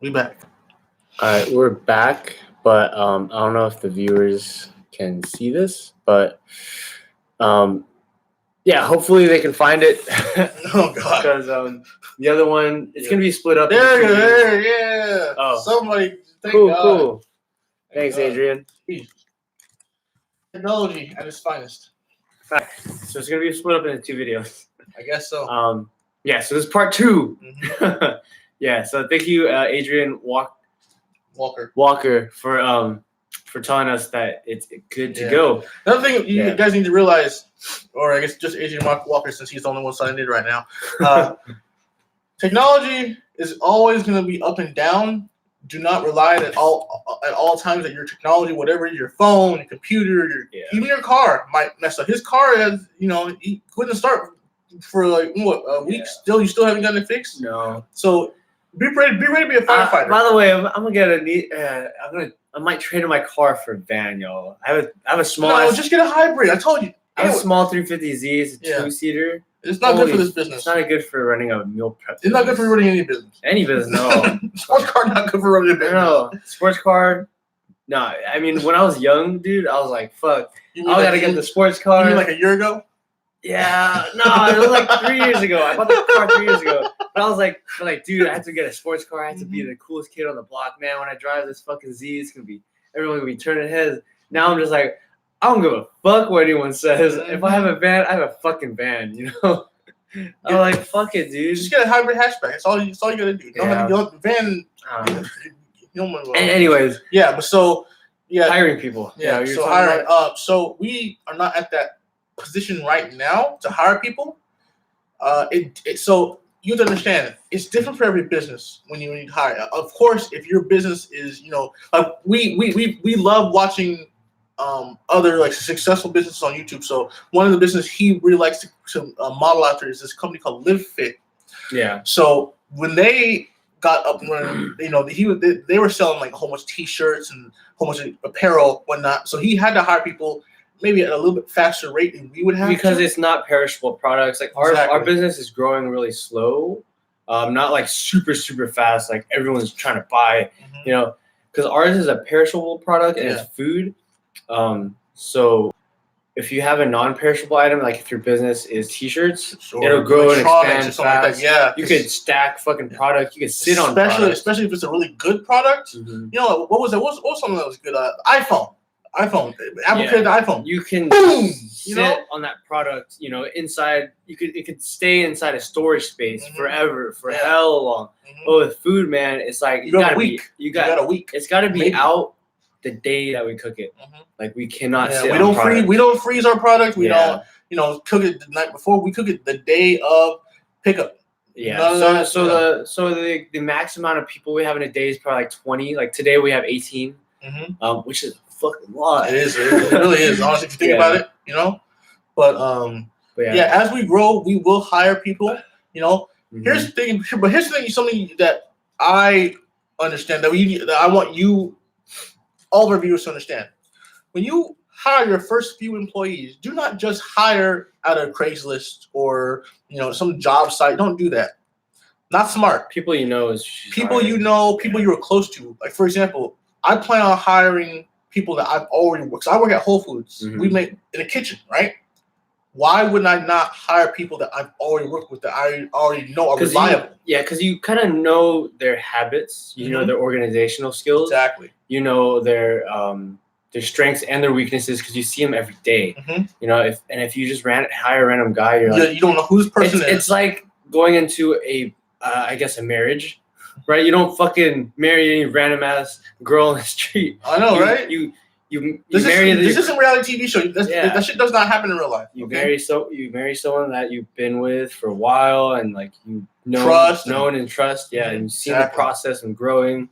We back. All right, we're back, but I don't know if the viewers can see this, but yeah, hopefully they can find it. Oh God! Because the other one, it's gonna be split up. There, yeah. Oh, somebody. Thank cool, God. cool. Thank Thanks, God. Adrian. Technology at its finest. So it's gonna be split up into two videos. I guess so. Yeah. So this is part 2. Mm-hmm. Yeah. So thank you, Adrian Walker, for telling us that it's good to Yeah. go. Another thing you guys need to realize, or I guess just Adrian Walker, since he's the only one signing it right now. Technology is always going to be up and down. Do not rely at all times that your technology, whatever your phone, your computer, even your car might mess up. His car has, he couldn't start for like a week. You still haven't gotten it fixed. No. So be ready to be a firefighter. By the way, I'm gonna get I might trade in my car for a van, y'all. I have a small. No, just get a hybrid. I told you. I have a small 350Z. It's a 2-seater. It's not good for this business. It's not good for running a meal prep. It's not good for running any business. Any business, no. Sports car not good for running a business. No, sports car. No, I mean when I was young, dude, I was like, "Fuck, I gotta get the sports car." You mean like a year ago? Yeah, no, it was like 3 years ago. I bought the car 3 years ago. But I was like, dude, I have to get a sports car. I have to be the coolest kid on the block, man. When I drive this fucking Z, it's gonna be everyone gonna be turning heads. Now I'm just like, I don't give a fuck what anyone says. If I have a van, I have a fucking van, you know? I'm like, fuck it, dude. Just get a hybrid hatchback. That's all you gotta do. Don't van. Anyways. Yeah, but so hiring people. Yeah, so hiring. So we are not at that position right now to hire people. So you have to understand it's different for every business when you need to hire. Of course, if your business is, like we love watching other like successful businesses on YouTube. So one of the business he really likes to model after is this company called Live Fit. Yeah. So when they got up and running, they were selling like a whole bunch of T-shirts and a whole bunch of apparel, whatnot. So he had to hire people maybe at a little bit faster rate than we would have because it's not perishable products. Like our business is growing really slow, not like super fast. Like everyone's trying to buy, because ours is a perishable product and it's food. So if you have a non-perishable item, like if your business is T-shirts, it'll grow and expand fast. Like you could stack fucking product. You could sit on product. Especially if it's a really good product. Mm-hmm. What was something that was good? iPhone, Apple created the iPhone. You can sit on that product. Inside. It could stay inside a storage space forever, for hell long. But with food, man, it's like you got a week. It's got to be out the day that we cook it. Like we cannot sit. We don't freeze our product. We don't cook it the night before. We cook it the day of pickup. Yeah. So the max amount of people we have in a day is probably like 20. Like today we have 18. Which is a fucking lot. It is. It really is. Honestly, if you think about it, But as we grow, we will hire people. Here's the thing. But here's the thing. Something that I understand that I want you, all of our viewers, to understand. When you hire your first few employees, do not just hire out of Craigslist or some job site. Don't do that. Not smart. People is people people you are close to. Like for example, I plan on hiring people that I've already worked. So I work at Whole Foods. We make in a kitchen, right? Why would I not hire people that I've already worked with that I already know are reliable? Because you kind of know their habits. You know their organizational skills. Exactly. You know their strengths and their weaknesses because you see them every day. If you just hire a random guy, you don't know who this person is. It's like going into a marriage. Right, you don't fucking marry any random ass girl on the street. I know, right? This isn't a reality TV show. That shit does not happen in real life. You marry someone that you've been with for a while and like you know, and trust. Yeah, and you see the process and growing.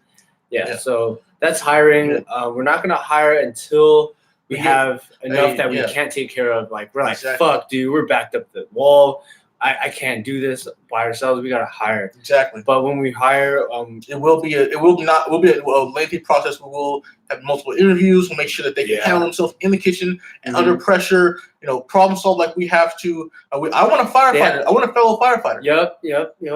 Yeah, so that's hiring. We're not gonna hire until we have enough that we can't take care of. Like we're like, fuck, dude, we're backed up the wall. I can't do this by ourselves. We gotta hire. Exactly. But when we hire, it will be a lengthy process. We will have multiple interviews. We'll make sure that they can handle themselves in the kitchen and under pressure. Problem solve like we have to. I want a firefighter. I want a fellow firefighter. Yep.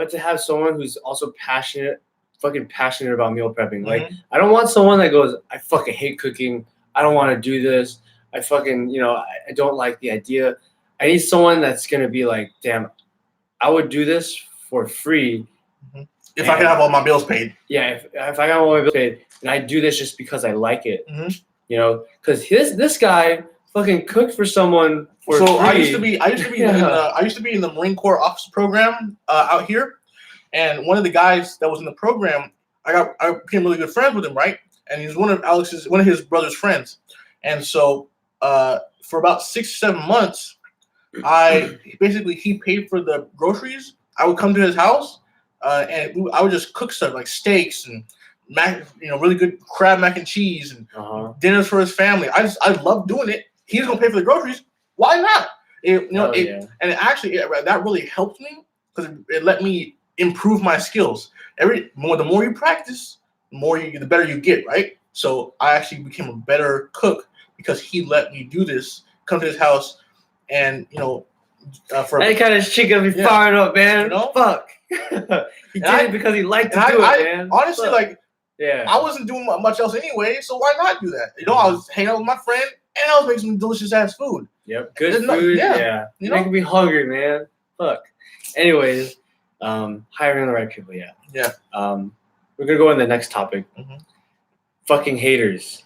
To have someone who's also passionate fucking passionate about meal prepping. Like, I don't want someone that goes, I fucking hate cooking. I don't want to do this. I fucking, I don't like the idea. I need someone that's going to be like, damn, I would do this for free. If I can have all my bills paid. Yeah, if I got all my bills paid, and I do this just because I like it. Because this guy fucking cooked for someone for free. I used to be in the Marine Corps officer program out here, and one of the guys that was in the program, I became really good friends with him, right? And he's one of his brother's friends, and so for about 6-7 months, he paid for the groceries. I would come to his house, and I would just cook stuff like steaks and really good crab mac and cheese and dinners for his family. I love doing it. He's gonna pay for the groceries. Why not? And that really helped me because it let me improve my skills. The more you practice, the better you get, right? So I actually became a better cook because he let me do this. Come to his house, and for that kind of shit gonna be fired up, man. Fuck. He did it because he liked to do it, man. Honestly, I wasn't doing much else anyway, so why not do that? I was hanging out with my friend, and I was making some delicious ass food. Yep, good food. Yeah. Making me hungry, man. Fuck. Anyways, hiring the right people. Yeah. Yeah. We're gonna go on the next topic. Fucking haters.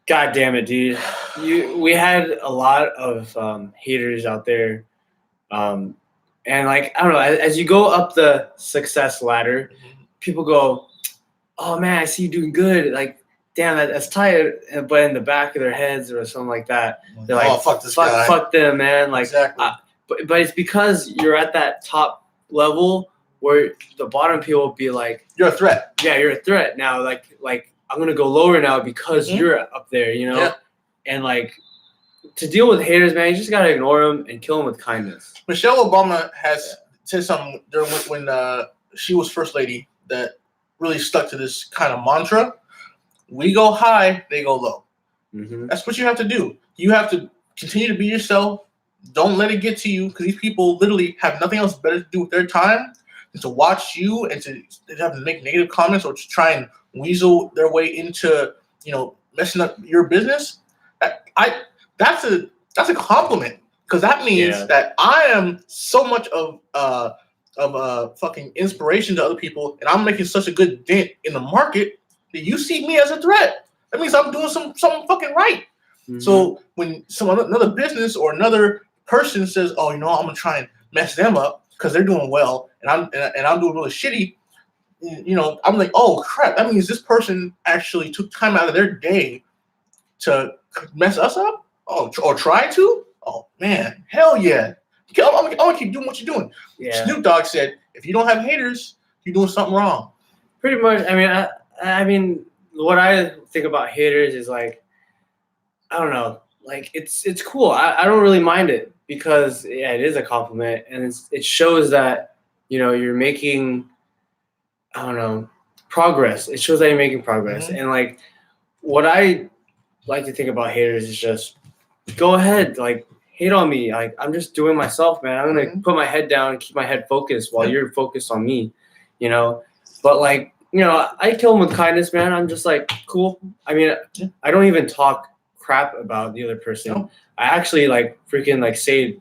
God damn it, dude. We had a lot of haters out there. And I don't know, as you go up the success ladder, people go, oh man, I see you doing good. Like, damn, that's tight. But in the back of their heads or something like that, they're like, oh, fuck this guy. Fuck them, man. Like, exactly. But it's because you're at that top level where the bottom people will be like, you're a threat. Yeah, you're a threat. Now, like I'm going to go lower now because you're up there, Yeah. And to deal with haters, man, you just got to ignore them and kill them with kindness. Michelle Obama has said something during when she was first lady that really stuck to this kind of mantra. We go high, they go low. That's what you have to do. You have to continue to be yourself. Don't let it get to you, because these people literally have nothing else better to do with their time than to watch you and to have to make negative comments or to try and weasel their way into messing up your business. That's a compliment, because that means that I am so much of fucking inspiration to other people, and I'm making such a good dent in the market that you see me as a threat. That means I'm doing something fucking right. So when another business or another person says, "Oh, I'm gonna try and mess them up because they're doing well, and I'm doing really shitty," I'm like, "Oh crap! That means this person actually took time out of their day to mess us up, or try to. Oh man, hell yeah! I'm gonna keep doing what you're doing." Yeah. Snoop Dogg said, "If you don't have haters, you're doing something wrong." Pretty much. I mean, what I think about haters is I don't know. It's cool. I don't really mind it because it is a compliment, and it shows that you're making, I don't know, progress. It shows that you're making progress. And what I like to think about haters is just go ahead, hate on me. I'm just doing myself, man. I'm gonna put my head down and keep my head focused while you're focused on me, But I kill them with kindness, man. I'm just cool. I mean, I don't even talk crap about the other person. No. I actually freaking say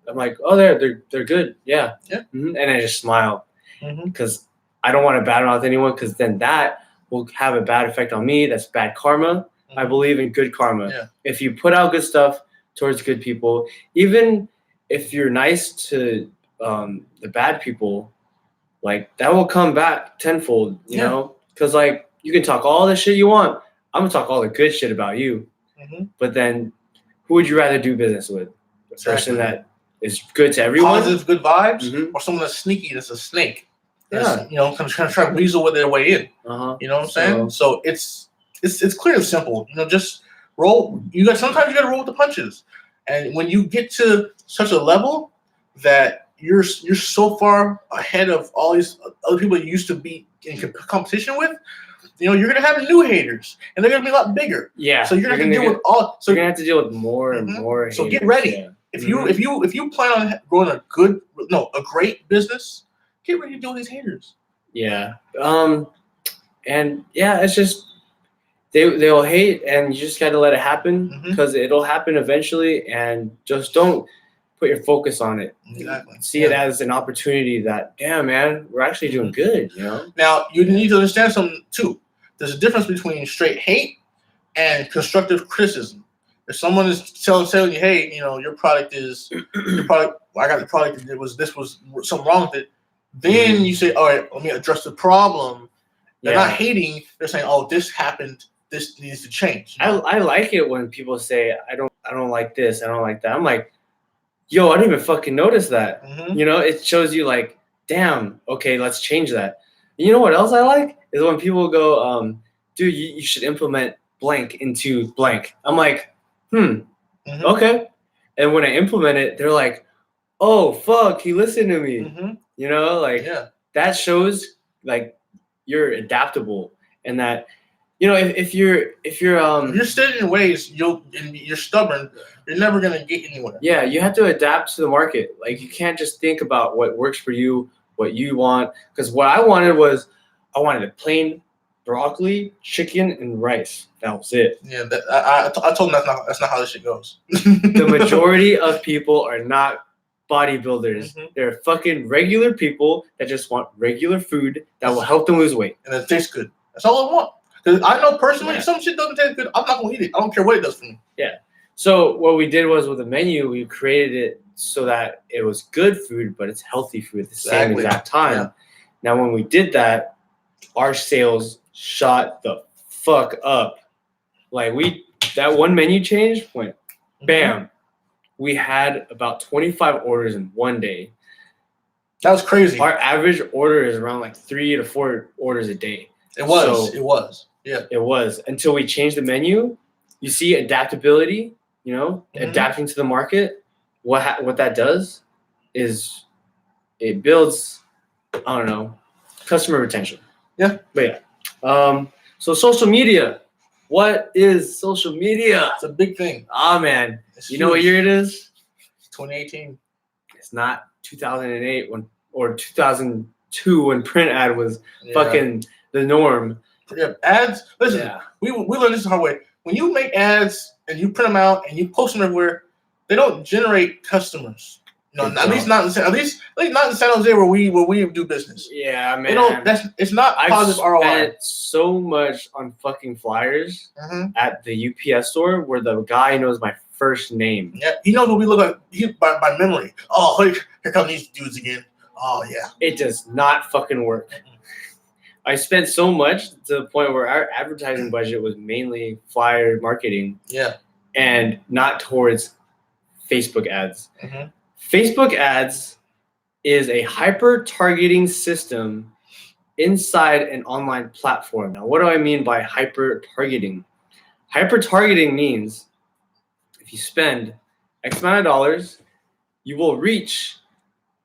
I'm oh, they're good. Yeah. And I just smile because I don't want to badmouth anyone, because then that will have a bad effect on me. That's bad karma. I believe in good karma. Yeah. If you put out good stuff towards good people, even if you're nice to the bad people, that will come back tenfold, you know? Because you can talk all the shit you want. I'm gonna talk all the good shit about you. But then who would you rather do business with? A person that is good to everyone? Positive, good vibes? Or someone that's sneaky, that's a snake? That's, trying to weasel with their way in. You know what I'm saying? So it's clear and simple. Just roll. Sometimes you gotta roll with the punches. And when you get to such a level that you're so far ahead of all these other people you used to be in competition with, you're gonna have new haters, and they're gonna be a lot bigger. Yeah. So you're gonna have to deal with all. So you're gonna have to deal with more and more. So get ready. Yeah. If you plan on growing a great business, get ready to deal with these haters. Yeah. And yeah, it's just they'll hate, and you just got to let it happen because it'll happen eventually. And just don't put your focus on it. Exactly. See it as an opportunity that, damn, man, we're actually doing good. You know. Now you need to understand something too. There's a difference between straight hate and constructive criticism. If someone is telling you, hey, your product is your product. I got the product. This was something wrong with it. Then you say, all right, let me address the problem. They're not hating. They're saying, oh, this happened. This needs to change. I like it when people say, I don't like this. I don't like that. I'm like, yo, I didn't even fucking notice that. It shows you like, damn, okay, let's change that. And you know what else I like is when people go, dude, you should implement blank into blank. I'm like, okay. And when I implement it, they're like, oh, fuck, he listened to me. That shows like you're adaptable, and that if you're set in ways, you're stubborn, you're never gonna get anywhere. Yeah, you have to adapt to the market. Like, you can't just think about what works for you, what you want. Because what I wanted a plain broccoli, chicken, and rice. That was it. Yeah, I told them that's not how this shit goes. The majority of people are not bodybuilders. They're fucking regular people that just want regular food that will help them lose weight. And it tastes good. That's all I want. Because I know personally, some shit doesn't taste good, I'm not going to eat it. I don't care what it does for me. Yeah. So what we did was, with the menu, we created it so that it was good food, but it's healthy food at the same exact time. Yeah. Now, when we did that, our sales shot the fuck up. Like, that one menu change went bam. We had about 25 orders in one day. That was crazy. Our average order is around like 3 to 4 orders a day. It was. Yeah. It was, until we changed the menu. You see adaptability, adapting to the market. What that does is it builds, I don't know, customer retention. Yeah. But yeah. So social media. What is social media? It's a big thing. Man. You know what year it is? 2018. It's not 2008 or 2002 when print ad was fucking the norm. Yeah, ads. Listen, we learned this the hard way. When you make ads and you print them out and you post them everywhere, they don't generate customers. At least not in San Jose where we do business. Yeah, man. It's not positive ROI. I spent so much on fucking flyers at the UPS store where the guy knows my first name. Yeah, he knows what we look like by memory. Oh, here come these dudes again. Oh yeah. It does not fucking work. I spent so much to the point where our advertising budget was mainly flyer marketing. Yeah. And not towards Facebook ads. Facebook ads is a hyper-targeting system inside an online platform. Now, what do I mean by hyper-targeting? Hyper-targeting means if you spend X amount of dollars, you will reach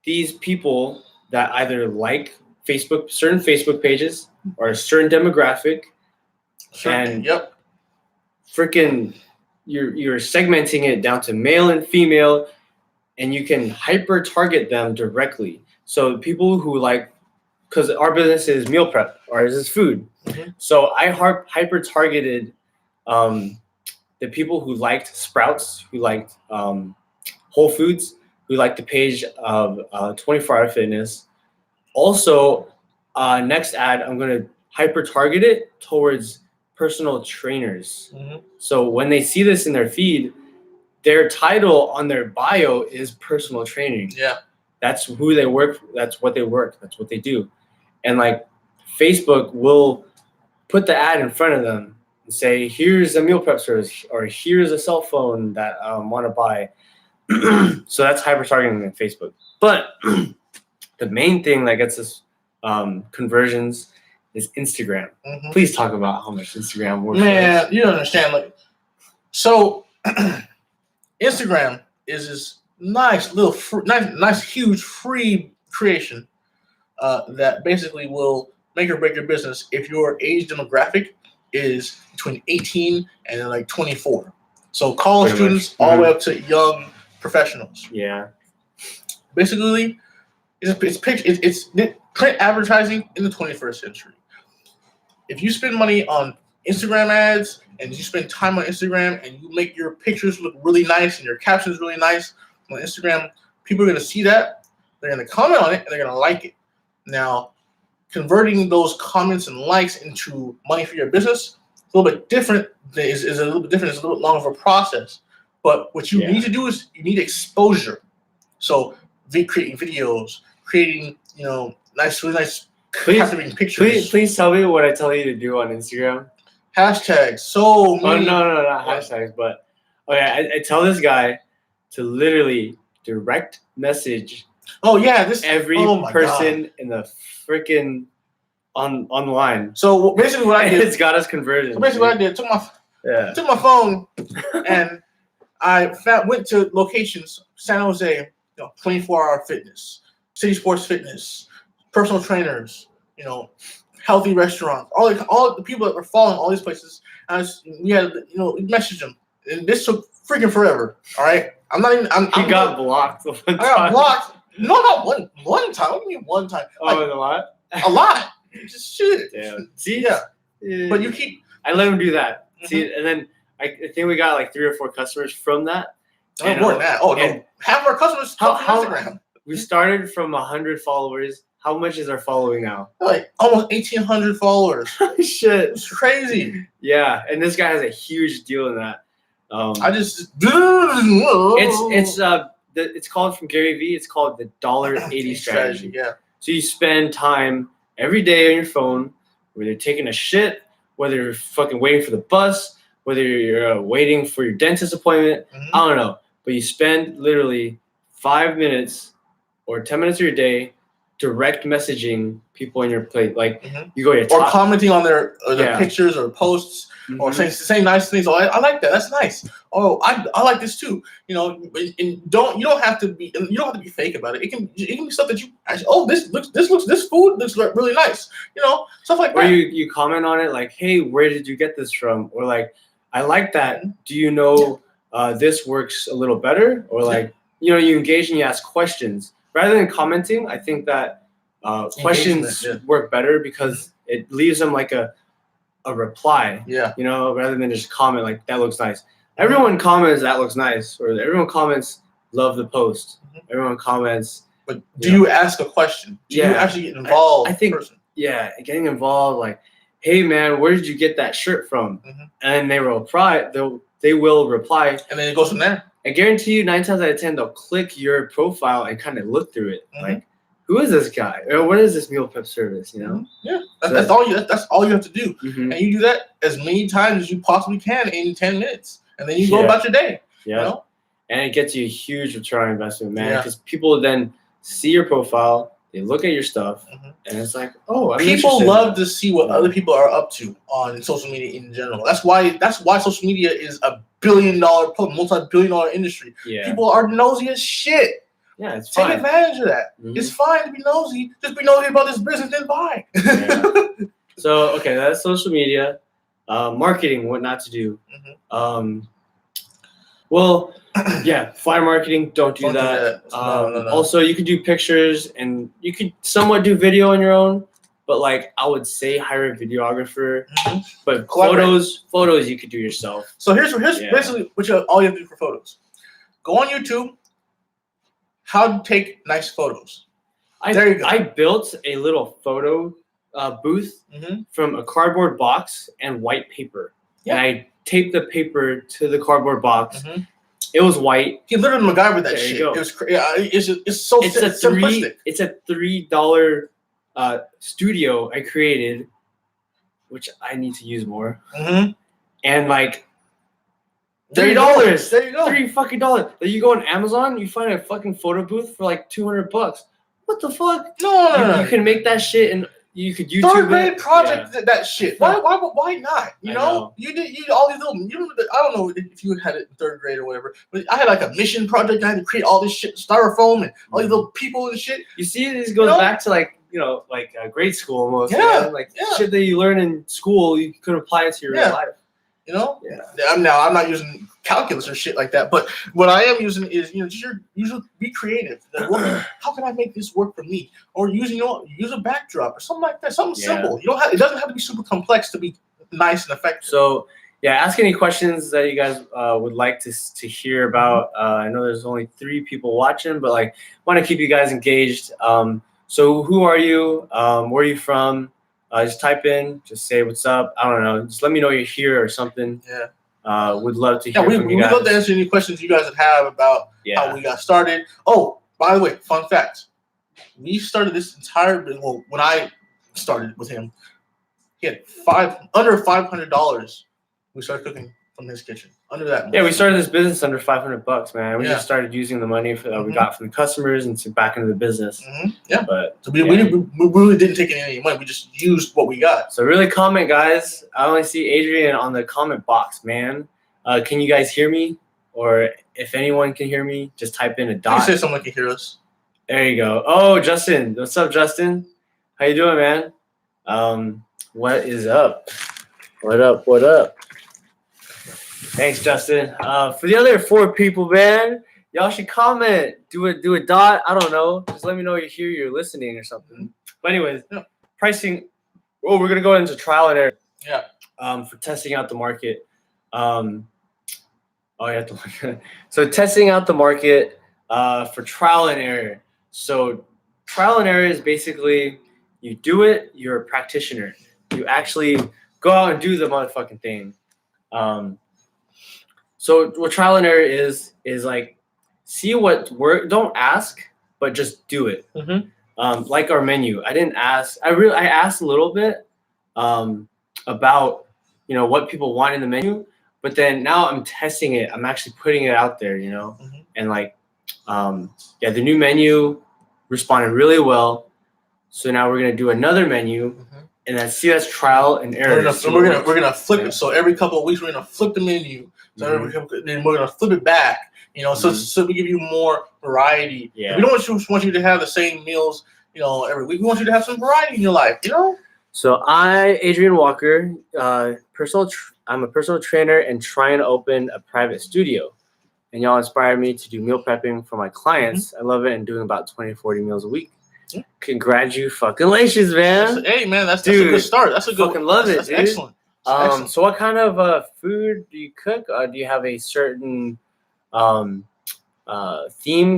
these people that either like certain Facebook pages or a certain demographic. And freaking you're segmenting it down to male and female, and you can hyper target them directly. So people who because our business is meal prep, ours is food. So I hyper targeted the people who liked Sprouts, who liked Whole Foods, who liked the page of 24 Hour Fitness. Also, next ad, I'm going to hyper target it towards personal trainers. So when they see this in their feed, their title on their bio is personal training. Yeah. That's who they work. That's what they work. That's what they do. And Facebook will put the ad in front of them and say, here's a meal prep service, or here's a cell phone that I want to buy. So that's hyper targeting in Facebook. But the main thing that gets us conversions is Instagram. Please talk about how much Instagram works. Man, you don't understand. So Instagram is this nice little, nice huge free creation that basically will make or break your business if your age demographic is between 18 and 24. So college students all the way up to young professionals. Yeah. Basically, It's print advertising in the 21st century. If you spend money on Instagram ads and you spend time on Instagram and you make your pictures look really nice and your captions really nice on Instagram, people are going to see that. They're going to comment on it and they're going to like it. Now, converting those comments and likes into money for your business is a little bit different. Is a little bit different. It's a little bit longer of a process. But what you need to do is you need exposure. So creating videos, creating really nice captivating pictures. Please tell me what I tell you to do on Instagram. Hashtags. So many. Oh no, not hashtags. But okay, I tell this guy to literally direct message. Oh yeah, every person in the freaking online. So basically, what I did, it's got us converted. So basically, what I did, took my phone, and I went to locations: San Jose, 24-hour fitness, City Sports Fitness, personal trainers, healthy restaurants, all the people that were following all these places. We had we messaged them, and this took freaking forever. All right, I'm not even. I got blocked. I got blocked. No, not one time. What do you mean one time? Oh, a lot. A lot. Just shit. Damn. See, yeah. But you keep. I let him do that. Mm-hmm. See, and then I think we got like 3 or 4 customers from that. Oh, more than that. Oh no, half of our customers come from Instagram. We started from 100 followers. How much is our following now? Like almost 1,800 followers. Shit, it's crazy. Yeah, and this guy has a huge deal in that. It's called from Gary Vee. It's called the $80 strategy. Yeah. So you spend time every day on your phone, whether you're taking a shit, whether you're fucking waiting for the bus, whether you're waiting for your dentist appointment. Mm-hmm. I don't know, but you spend literally 5 minutes or 10 minutes of your day direct messaging people in your plate. Like you go to your or commenting on their pictures or posts. Mm-hmm. Or saying nice things. Oh, I like that. That's nice. Oh, I like this too. You don't have to be fake about it. It can be stuff that you actually, this food looks really nice. Stuff like that. Or you comment on it like, hey, where did you get this from? Or like, I like that. Do you know this works a little better? Or like, you engage and you ask questions rather than commenting. I think that questions work better because it leaves them like a reply, rather than just comment like that looks nice. Everyone comments that looks nice, or everyone comments love the post. Mm-hmm. Everyone comments. But do you ask a question? Do you actually get involved? I think getting involved. Like, hey man, where did you get that shirt from? Mm-hmm. And they will reply. They will reply, and then it goes from there. I guarantee you, 9 times out of 10, they'll click your profile and kind of look through it, like. Who is this guy? Or what is this meal prep service? Yeah, that's all you have to do, and you do that as many times as you possibly can in 10 minutes, and then you go about your day. Yeah, and it gets you a huge return on investment, man. Because people then see your profile, they look at your stuff, and it's like, oh, people love to see what other people are up to on social media in general. That's why social media is a multi-billion-dollar industry. Yeah, people are nosy as shit. Yeah, it's fine. Take advantage of that. Mm-hmm. It's fine to be nosy. Just be nosy about this business, then buy. So, okay, that's social media. Marketing, what not to do. Mm-hmm. Flyer marketing, don't do that. No. Also, you could do pictures, and you could somewhat do video on your own, but like I would say hire a videographer. Mm-hmm. But photos you could do yourself. So here's basically all you have to do for photos. Go on YouTube. How to take nice photos. There you go. I built a little photo booth from a cardboard box and white paper. Yeah. And I taped the paper to the cardboard box. Mm-hmm. It was white. He literally MacGyvered that shit. It was simplistic. It's a $3 studio I created, which I need to use more. Mm-hmm. And like $30. There you go. $3 You go on Amazon, you find a fucking photo booth for like $200. What the fuck? No. You can make that shit and you could YouTube third grade project that shit. Why not? You did all these little. I don't know if you had it in 3rd grade or whatever, but I had like a mission project. I had to create all this shit, styrofoam and all these little people and shit. You see, this goes back to like grade school almost. Yeah. Shit that you learn in school, you could apply it to your real life. Now I'm not using calculus or shit like that. But what I am using is, just be creative. Like, how can I make this work for me? Or use a backdrop or something like that. Something simple. It doesn't have to be super complex to be nice and effective. So ask any questions that you guys would like to hear about. I know there's only 3 people watching, but like want to keep you guys engaged. So who are you? Where are you from? Just type in, just say what's up. I don't know. Just let me know you're here or something. Yeah. Would love to hear from you guys. We'd love to answer any questions you guys would have about how we got started. Oh, by the way, fun fact. We started this when I started with him, he had under $500. We started cooking from his kitchen. Under that. Yeah, we started this business under $500, man. We just started using the money that we got from the customers and back into the business. Yeah, but so we really didn't take any money. We just used what we got. So really comment, guys. I only see Adrian on the comment box, man. Can you guys hear me? Or if anyone can hear me, just type in a dot. You say someone can hear us. There you go. Oh, Justin. What's up, Justin? How you doing, man? What is up? What up? Thanks, Justin. For the other 4 people, man, y'all should comment. Do a dot. I don't know. Just let me know you're listening or something. But anyways, pricing. Oh, we're gonna go into trial and error. Yeah. For testing out the market. So testing out the market for trial and error. So trial and error is basically you do it. You're a practitioner. You actually go out and do the motherfucking thing. So what trial and error is like, see what work. Don't ask, but just do it. Like our menu, I didn't ask. I asked a little bit about what people want in the menu, but then now I'm testing it. I'm actually putting it out there, and like, the new menu responded really well. So now we're gonna do another menu. And that's trial and error. We're gonna flip it. So every couple of weeks we're gonna flip the menu. So then we're gonna flip it back. So we give you more variety. Yeah. We don't want you to have the same meals, every week. We want you to have some variety in your life. So Adrian Walker, I'm a personal trainer and trying to open a private studio. And y'all inspired me to do meal prepping for my clients. I love it and doing about 20 to 40 meals a week. Congratulations, man. Hey, man, that's a good start. That's a good fucking love it, that's dude. Excellent. Excellent. So what kind of food do you cook? Do you have a certain theme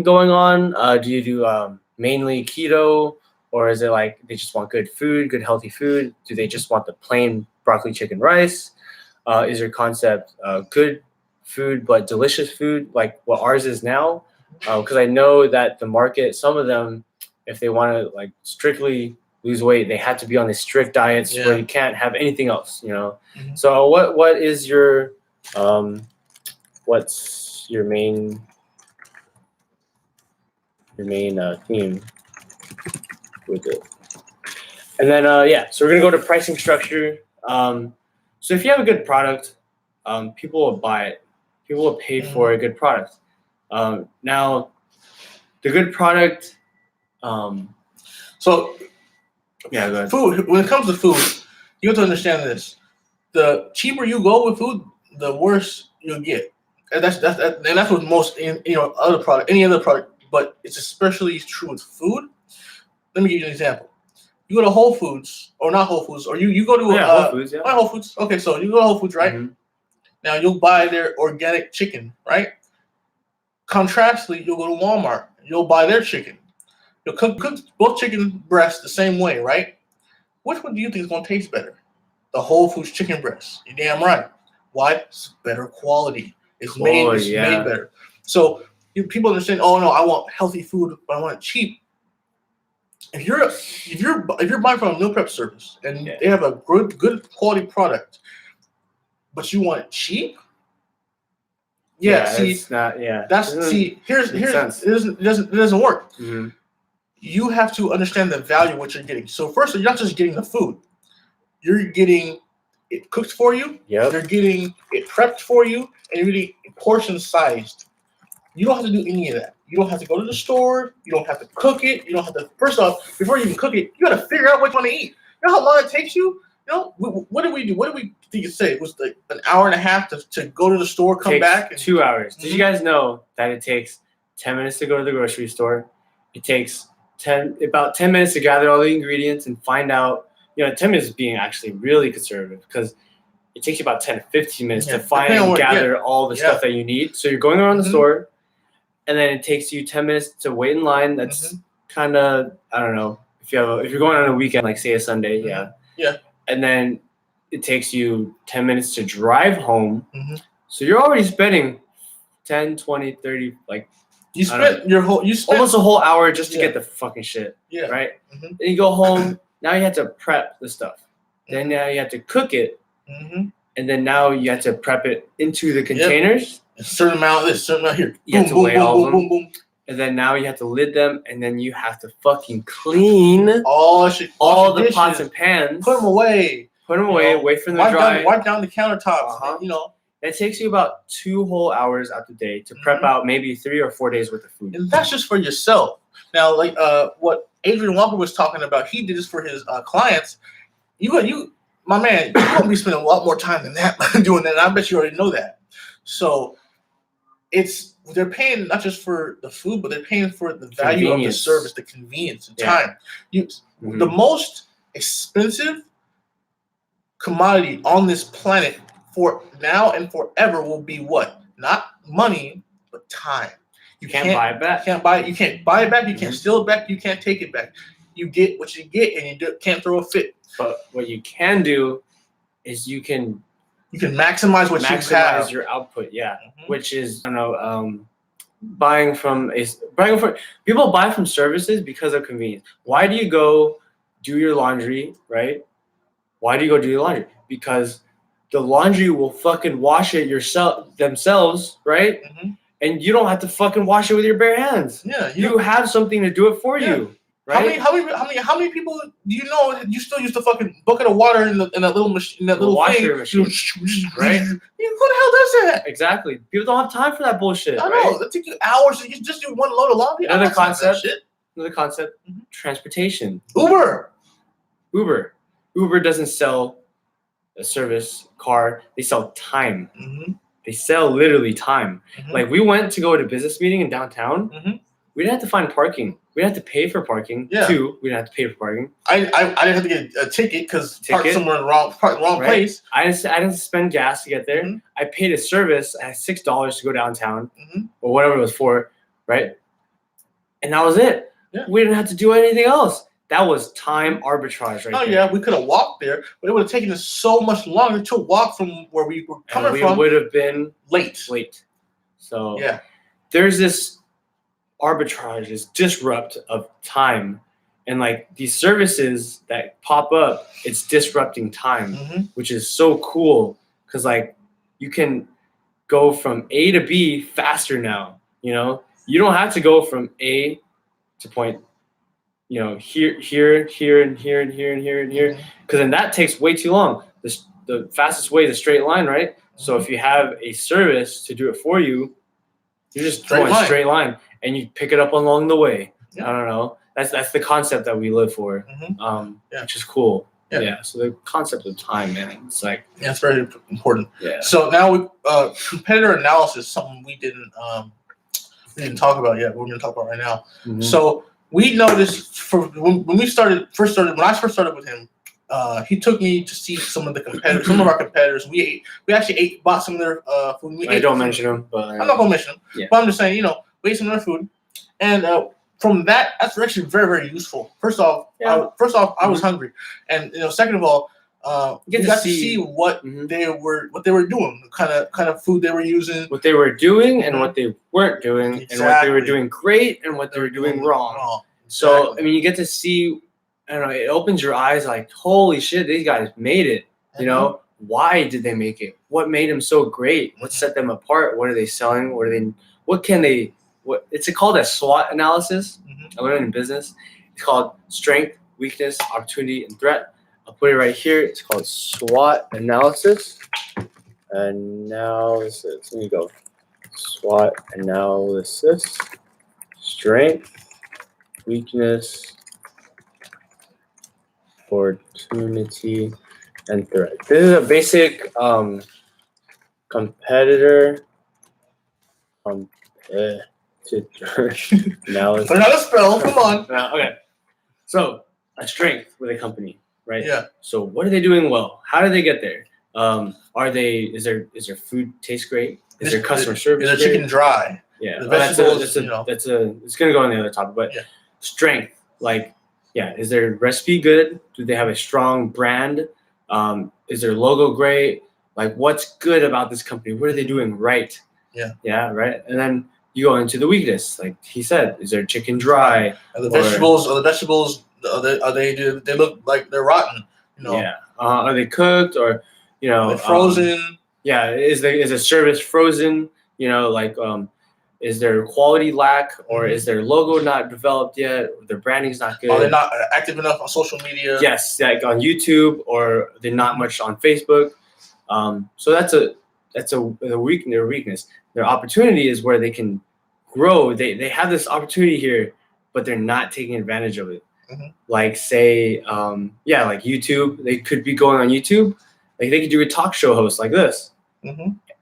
going on? Do you do mainly keto, or is it like they just want good food, good healthy food? Do they just want the plain broccoli, chicken, rice? Is your concept good food but delicious food like what ours is now? Because I know that the market, some of them, if they want to like strictly lose weight, they have to be on these strict diets where you can't have anything else, So what is your what's your main theme with it? And then so we're gonna go to pricing structure. So if you have a good product, people will buy it. People will pay for a good product. Now, the good product. So, go ahead. Food. When it comes to food, you have to understand this: the cheaper you go with food, the worse you'll get, and that's what most any other product. But it's especially true with food. Let me give you an example. You go to Whole Foods, or not Whole Foods, or you go to Whole Foods. Yeah. Whole Foods. Okay, so you go to Whole Foods, right? Now you'll buy their organic chicken, right? Contrastly, you'll go to Walmart. You'll buy their chicken. You'll cook both chicken breasts the same way, right? Which one do you think is going to taste better? The Whole Foods chicken breast. You're damn right. Why? It's better quality. It's made better. So people understand. Oh no, I want healthy food, but I want it cheap. If you're buying from a meal prep service and they have a good quality product, but you want it cheap. It doesn't work. You have to understand the value of what you're getting. So first, you're not just getting the food. You're getting it cooked for you. Yep. You're getting it prepped for you, and you're getting portion sized. You don't have to do any of that. You don't have to go to the store. You don't have to cook it. You don't have to. First off, before you even cook it, you got to figure out what you want to eat. You know how long it takes you You know, what did we do? What did we think it say? It was like an hour and a half to go to the store, come back. And 2 hours. Did you guys know that it takes 10 minutes to go to the grocery store? It takes about 10 minutes to gather all the ingredients and find out. 10 minutes is being actually really conservative because it takes you about 10 to 15 minutes to find and gather all the stuff that you need. So you're going around the store, and then it takes you 10 minutes to wait in line. That's kind of, I don't know, if you're going on a weekend, like say a Sunday, yeah. And then it takes you 10 minutes to drive home. So you're already spending 10, 20, 30, like you spent almost a whole hour just to get the fucking shit. Yeah. Right? Then you go home. Now you have to prep the stuff. Then now you have to cook it. And then now you have to prep it into the containers. A certain amount of this, certain amount here. You have to weigh all of them. And then now you have to lid them, and then you have to fucking clean all the pots and pans. Put them away. Wait for them to dry. Wipe down the countertops. It takes you about 2 whole hours out the day to prep out maybe 3 or 4 days worth of food. And that's just for yourself. Now, like what Adrian Walker was talking about, he did this for his clients. You, my man, you're gonna be spending a lot more time than that doing that. And I bet you already know that. So they're paying not just for the food, but they're paying for the value of the service, the convenience, the time. The most expensive commodity on this planet for now and forever will be what? Not money, but time. You can't buy it back. You can't buy it back. You can't steal it back. You can't take it back. You get what you get, and you can't throw a fit. But what you can do is you can maximize what you have. Maximize your output, which is buying from people buy from services because of convenience. Why do you go do your laundry, right? Why do you go do your laundry? Because the laundry will fucking wash it themselves, right? And you don't have to fucking wash it with your bare hands. Yeah, you have something to do it for you. Right? How many people do you know you still use the fucking bucket of water in that little machine, in that little washer machine, right? Who the hell does that? Exactly. People don't have time for that bullshit. I know. It takes you hours to just do one load of laundry. Another concept. Transportation. Uber doesn't sell a service car. They sell time. They sell literally time. Like we went to go to a business meeting in downtown. We didn't have to find parking. We didn't have to pay for parking. Yeah. 2, we didn't have to pay for parking. I didn't have to get a ticket because parked somewhere in the wrong place. I didn't spend gas to get there. I paid a service. I had $6 to go downtown or whatever it was for, right? And that was it. Yeah. We didn't have to do anything else. That was time arbitrage right there. Yeah, we could have walked there, but it would have taken us so much longer to walk from where we were coming from. We would have been late. So there's this arbitrage, this disrupt of time, and like these services that pop up, it's disrupting time, which is so cool because like you can go from A to B faster now. You don't have to go from A to point here, and here, and here, and here, and here, and here, because then that takes way too long. The fastest way is a straight line, right? So if you have a service to do it for you, you're just going straight line, and you pick it up along the way. I don't know. That's the concept that we live for, which is cool. So the concept of time, man, it's like it's very important. So now competitor analysis, something we didn't talk about yet. We're going to talk about right now. So we noticed when I first started with him, he took me to see some of the competitors, some of our competitors. We actually bought some of their food. I don't mention them, but I'm not gonna mention them. Yeah. But I'm just saying, we ate some of their food, and from that's actually very, very useful. First off, I was hungry, and second of all, you got to see what they were doing, kind of food they were using, what they were doing, and what they weren't doing, and what they were doing great, and what they were doing wrong. So I mean, you get to see. I don't know. It opens your eyes, like, holy shit, these guys made it. Why did they make it? What made them so great? What set them apart? What are they selling? It's called a SWOT analysis. I learned in business. It's called strength, weakness, opportunity, and threat. I'll put it right here. It's called SWOT analysis. Let me go. SWOT analysis. Strength, weakness, opportunity, and threat. This is a basic competitor analysis. Learn how to spell. Come on. Okay. So a strength with a company, right? Yeah. So what are they doing well? How did they get there? Is their food taste great? Is their customer service great? Is their chicken dry? Yeah. The vegetables, it's gonna go on the other topic, but strength, is their recipe good? Do they have a strong brand? Is their logo great? Like, what's good about this company? What are they doing right? Yeah. Yeah, right. And then you go into the weakness, like he said. Is their chicken dry? Are the vegetables? They look like they're rotten? Yeah. Are they cooked or are they frozen? Is the service frozen? Is there quality lack, or is their logo not developed yet? Or their branding's not good. Are they not active enough on social media? Yes, like on YouTube, or they're not much on Facebook. So that's a weakness. Their opportunity is where they can grow. They have this opportunity here, but they're not taking advantage of it. Mm-hmm. Like say, like YouTube. They could be going on YouTube. Like they could do a talk show host like this,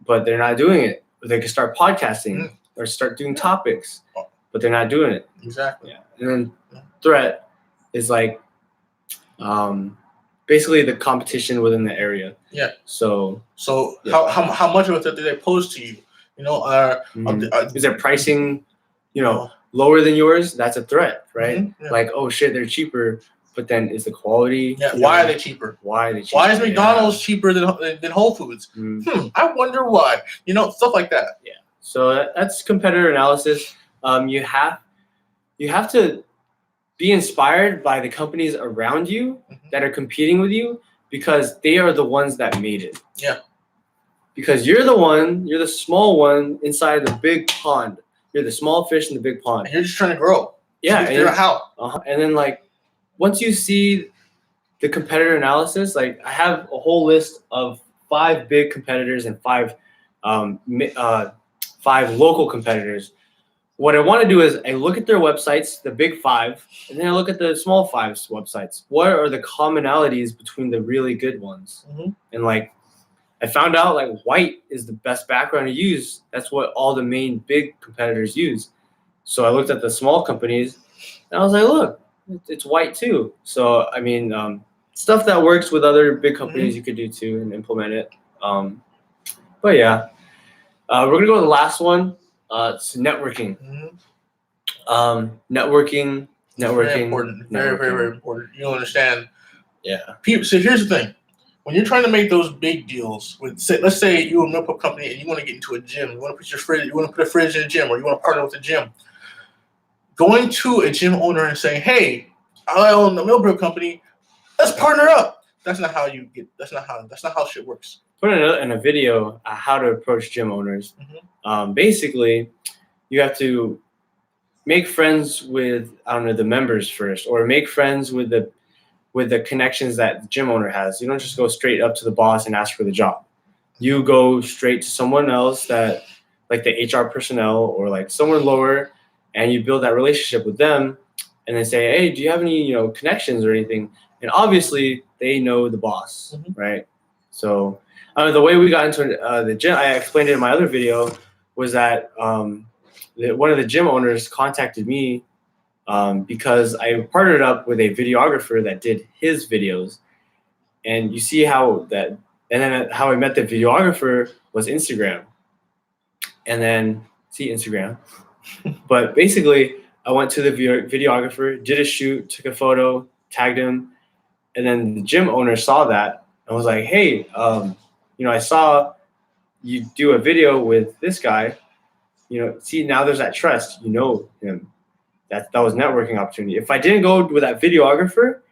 but they're not doing it. Or they could start podcasting or start doing topics, but they're not doing it. Exactly. Yeah. And then threat is like basically the competition within the area. Yeah. So how much of a threat do they pose to you? Is their pricing, lower than yours? That's a threat, right? Mm-hmm. Yeah. Like, oh shit, they're cheaper, but then is the quality? Yeah. Why are they cheaper? Why is McDonald's cheaper than Whole Foods? I wonder why. Stuff like that. Yeah. So that's competitor analysis. You have to be inspired by the companies around you that are competing with you, because they are the ones that made it. Yeah. Because you're the small one inside the big pond. You're the small fish in the big pond. And you're just trying to grow. Yeah. Figure out how. And then once you see the competitor analysis, I have a whole list of 5 big competitors and 5 local competitors. What I want to do is I look at their websites, the big 5, and then I look at the small 5's websites. What are the commonalities between the really good ones? And I found out white is the best background to use. That's what all the main big competitors use. So I looked at the small companies and I was like, look, it's white too. So, I mean, stuff that works with other big companies you could do too and implement it. But yeah, we're going to go to the last one. It's networking. Networking. Very important. Very, very, very important. You don't understand. Yeah. So here's the thing. When you're trying to make those big deals with, let's say you're a meal prep company and you want to get into a gym, you want to put a fridge in a gym, or you want to partner with a gym. Going to a gym owner and saying, "Hey, I own a meal prep company. Let's partner up." That's not how shit works. Put in a video how to approach gym owners. Basically, you have to make friends with the members first, or make friends with the connections that the gym owner has. You don't just go straight up to the boss and ask for the job. You go straight to someone else that, like the HR personnel or someone lower, and you build that relationship with them, and then say, "Hey, do you have any connections or anything?" And obviously, they know the boss, right? So the way we got into the gym, I explained it in my other video, was that one of the gym owners contacted me because I partnered up with a videographer that did his videos. And you see how I met the videographer was Instagram. And then Instagram. But basically, I went to the videographer, did a shoot, took a photo, tagged him. And then the gym owner saw that and was like, "Hey, I saw you do a video with this guy. See, now there's that trust. You know him. That was networking opportunity. If I didn't go with that videographer,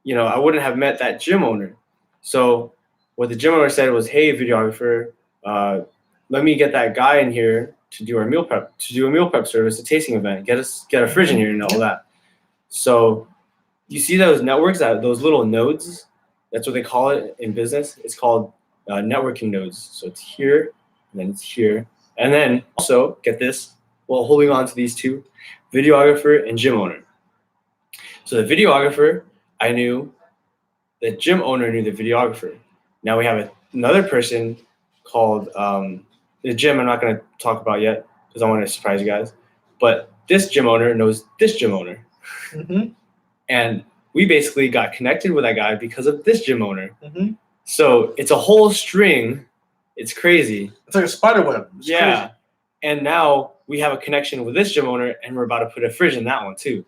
I wouldn't have met that gym owner." So what the gym owner said was, "Hey, videographer, let me get that guy in here to do a meal prep service, a tasting event, get a fridge in here and all that." So you see those networks, those little nodes, that's what they call it in business. It's called networking nodes. So it's here, and then it's here. And then also, get this, while holding on to these two, videographer and gym owner. So the videographer, I knew the gym owner knew the videographer. Now we have another person called the gym. I'm not going to talk about yet because I want to surprise you guys. But this gym owner knows this gym owner, and we basically got connected with that guy because of this gym owner. So it's a whole string. It's crazy. It's like a spider web. It's crazy. And now we have a connection with this gym owner, and we're about to put a fridge in that one too.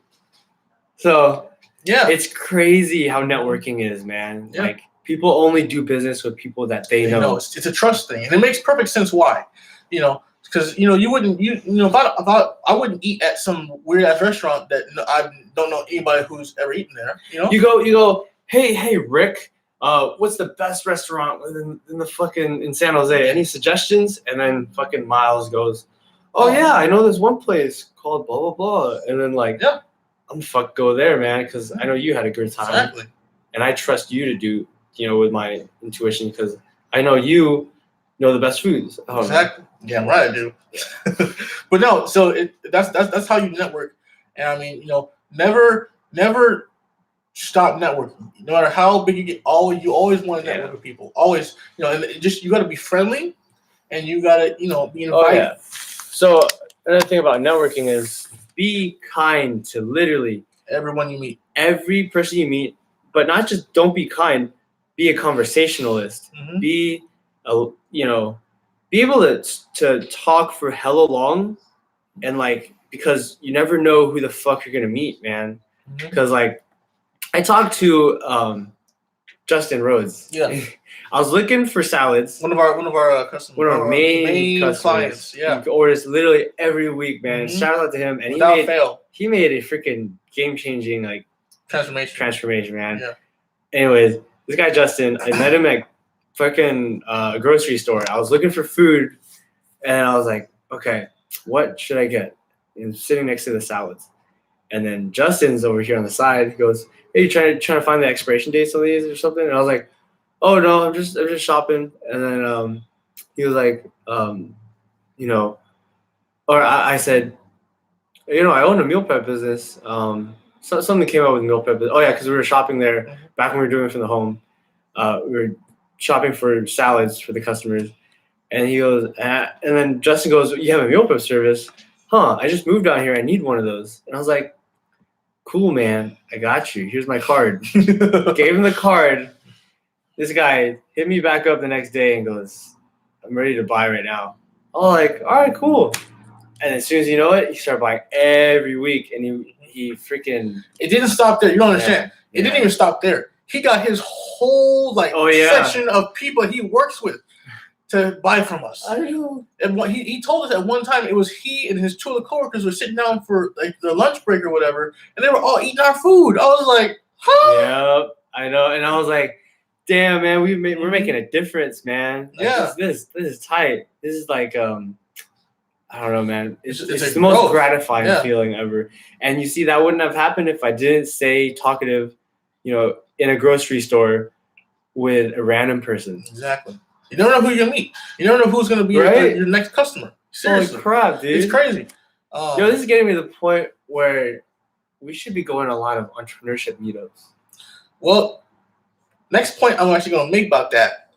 So it's crazy how networking is, man. Yeah. Like people only do business with people that they know. It's a trust thing, and it makes perfect sense why. Because you wouldn't I wouldn't eat at some weird ass restaurant that I don't know anybody who's ever eaten there. You go. Hey Rick. What's the best restaurant in the fucking in San Jose? Any suggestions? And then fucking Miles goes, oh yeah, I know there's one place called blah blah blah. And then I'm fuck go there, man, because I know you had a good time. Exactly. And I trust you to do, with my intuition because I know you know the best foods. Exactly. Yeah, right, I do. But no, so that's how you network. And I mean, never stop networking. No matter how big you get, you always want to network with people. Always, and you got to be friendly, and you got to, be invited. Oh yeah. So another thing about networking is be kind to literally everyone you meet, every person you meet, but not just don't be kind. Be a conversationalist. Be be able to talk for hella long, and because you never know who the fuck you're gonna meet, man. Because I talked to Justin Rhodes. Yeah. I was looking for salads. One of our customers. One of our main clients. Yeah. He orders literally every week, man. Shout out to him. And he made a freaking game-changing transformation, man. Yeah. Anyways, this guy Justin, I met him at fucking a grocery store. I was looking for food, and I was like, okay, what should I get? And sitting next to the salads. And then Justin's over here on the side. He goes, hey, you trying to find the expiration dates on these or something? And I was like, oh no, I'm just shopping. And then he was like, or I said, I own a meal prep business. So something came up with meal prep. Oh yeah, because we were shopping there back when we were doing it from the home. We were shopping for salads for the customers, and he goes, and then Justin goes, you have a meal prep service? Huh? I just moved down here. I need one of those. And I was like, cool, man. I got you. Here's my card. Gave him the card. This guy hit me back up the next day and goes, I'm ready to buy right now. I'm like, all right, cool. And as soon as you know it, he started buying every week, and he freaking. It didn't stop there. You don't understand. It didn't even stop there. He got his whole section of people he works with to buy from us. I know. And he told us at one time it was he and his two other coworkers were sitting down for the lunch break or whatever, and they were all eating our food. I was like, huh? Yep, I know. And I was like, damn, man, we're making a difference, man. This is tight. This is I don't know, man. It's the most gratifying feeling ever. And you see, that wouldn't have happened if I didn't stay talkative, in a grocery store with a random person. Exactly. You don't know who you're gonna meet. You don't know who's gonna be your next customer. Seriously. Holy crap, dude! It's crazy. This is getting me to the point where we should be going to a lot of entrepreneurship meetups. Well, next point I'm actually gonna make about that: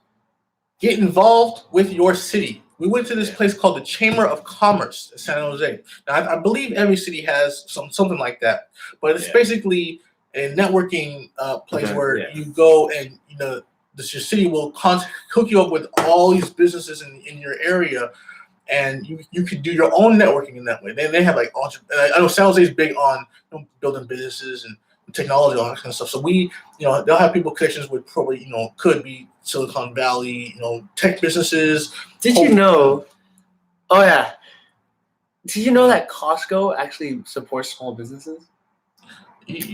get involved with your city. We went to this place called the Chamber of Commerce in San Jose. Now, I believe every city has something like that, but it's basically a networking place where you go and your city will hook you up with all these businesses in your area, and you could do your own networking in that way. They have I know San Jose is big on building businesses and technology, all that kind of stuff. So they'll have people connections with probably could be Silicon Valley, tech businesses. Did you know? Oh yeah. Did you know that Costco actually supports small businesses?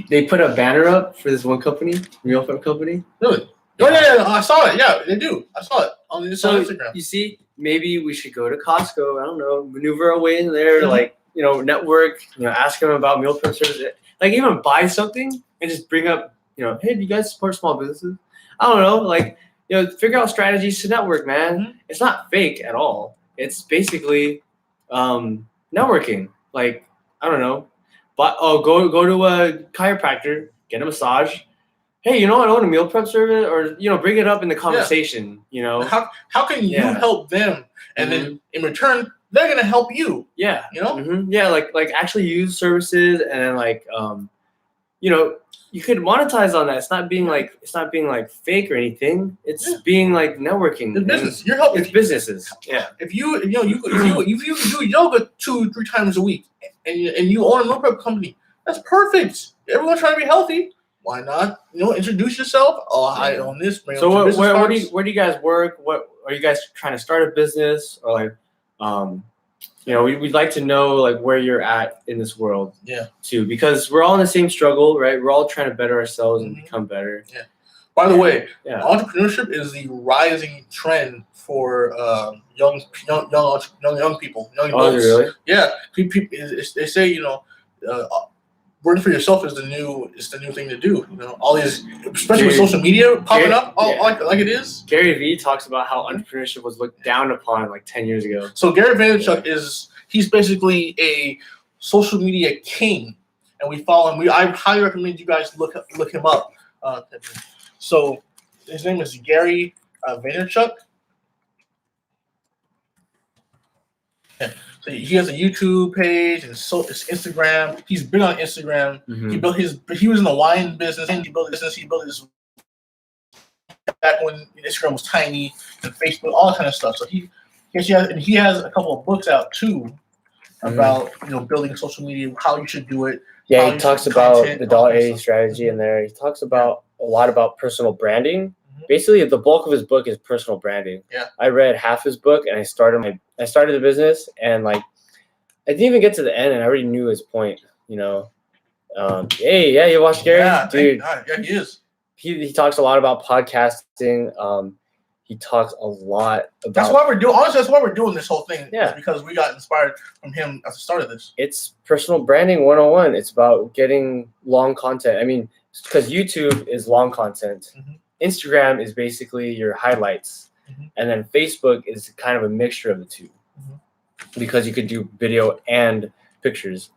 They put a banner up for this one company, meal prep company. Really? Oh yeah, I saw it. Yeah, they do. I saw it on Instagram. You see, maybe we should go to Costco. I don't know, maneuver our way in there, network. Ask them about meal prep services. Even buy something and just bring up, hey, do you guys support small businesses? I don't know, figure out strategies to network, man. It's not fake at all. It's basically networking. I don't know. But go to a chiropractor, get a massage, hey, you know, I own a meal prep service, or bring it up in the conversation. You know, how can you help them, and then in return they're gonna help you. Yeah, you know. Yeah, like actually use services, and then like you could monetize on that. It's not being like fake or anything. It's being like networking. It's business. You're helping. It's businesses. Yeah. If you do yoga 2-3 times a week, and you own a meal prep company, that's perfect. Everyone's trying to be healthy. Why not? Introduce yourself. Oh, I own this. So where do you guys work? What are you guys trying to start a business, or like, we'd like to know like where you're at in this world. Yeah. Too, because we're all in the same struggle, right? We're all trying to better ourselves and become better. Yeah. By the way, entrepreneurship is the rising trend for young people, young adults. Oh, really? Yeah. They say working for yourself is the new thing to do. All these, especially with social media popping up, like it is. Gary Vee talks about how entrepreneurship was looked down upon like 10 years ago. So Gary Vaynerchuk he's basically a social media king, and we follow him. I highly recommend you guys look him up. So his name is Gary Vaynerchuk. Yeah. So he has a YouTube page and his Instagram. He's big on Instagram. Mm-hmm. He was in the wine business, and he built his back when Instagram was tiny, and Facebook, all that kind of stuff. So he has a couple of books out too about building social media, how you should do it. Yeah, he talks about the $80 strategy in there. He talks about a lot about personal branding. Mm-hmm. Basically, the bulk of his book is personal branding. Yeah, I read half his book, and I started the business, and like I didn't even get to the end, and I already knew his point. Hey, yeah, you watched Gary? Yeah, dude. Yeah, he is. He talks a lot about podcasting. He talks a lot about. That's why we're doing. Honestly, that's why we're doing this whole thing. Yeah, because we got inspired from him at the start of this. It's personal branding 101. It's about getting long content. I mean, because YouTube is long content. Mm-hmm. Instagram is basically your highlights, and then Facebook is kind of a mixture of the two, because you could do video and pictures.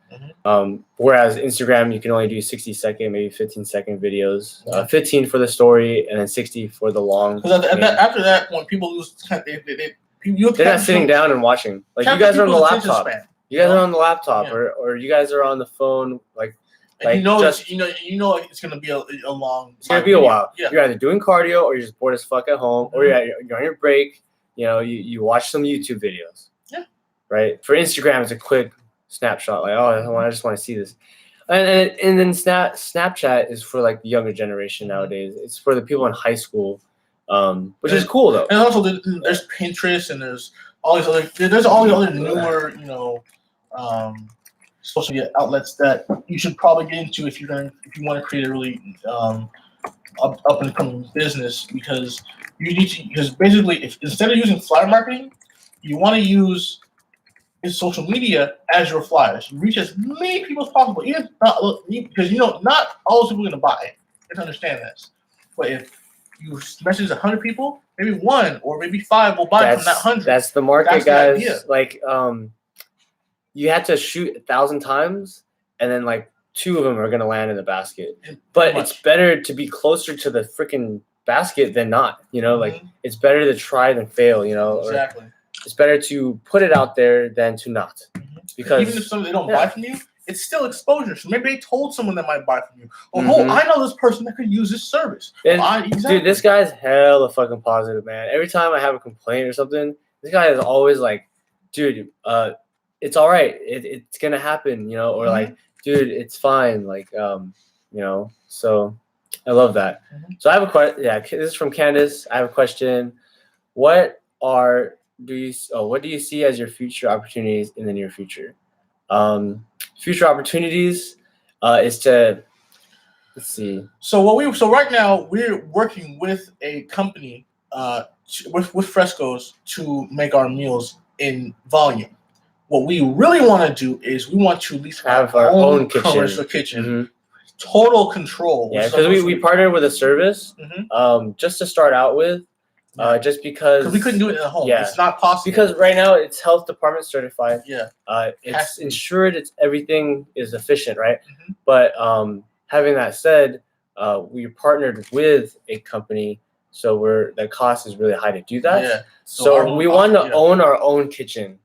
Whereas Instagram, you can only do 60-second, maybe 15-second videos. 15 for the story, and then 60 for the long. Because after that, when people lose, they're not sitting down and watching. Like you guys are on the laptop. You guys are on the laptop, or you guys are on the phone. Like it's gonna be a long. It's gonna be a while. Yeah. You're either doing cardio, or you're just bored as fuck at home, or you're on your break. You watch some YouTube videos. Yeah. Right. For Instagram, it's a quick snapshot, like, I just want to see this, and then Snapchat is for like the younger generation nowadays. It's for the people in high school, which is cool though. And also there's Pinterest, and there's all the other newer social media outlets that you should probably get into if you want to create a really up and coming business, because basically if instead of using flyer marketing, you want to use social media as your flyers. You reach as many people as possible, because not all those people are going to buy it. You have to understand this. But if you message 100 people, maybe 1 or maybe 5 will buy from that 100. That's the market, guys. Like, you have to shoot 1,000 times, and then like 2 of them are going to land in the basket. But it's better to be closer to the freaking basket than not. Like it's better to try than fail. Exactly. It's better to put it out there than to not. Because even if they don't buy from you, it's still exposure. So maybe they told someone that might buy from you. I know this person that could use this service. Dude, this guy's hella fucking positive, man. Every time I have a complaint or something, this guy is always like, dude, it's all right. It's going to happen, or like, dude, it's fine. Like, so I love that. So I have a question. Yeah, this is from Candace. I have a question. What do you see as your future opportunities in the near future? Future opportunities is to, let's see. So right now we're working with a company with Frescoes to make our meals in volume. What we really want to do is we want to at least have our own commercial kitchen. Total control. Yeah, because we partnered with a service just to start out with. Just because we couldn't do it at home. Yeah. It's not possible. Because right now it's health department certified. Yeah. It's ensured everything is efficient, right? But having that said, we partnered with a company, so the cost is really high to do that. Yeah. So we want to own our own kitchen.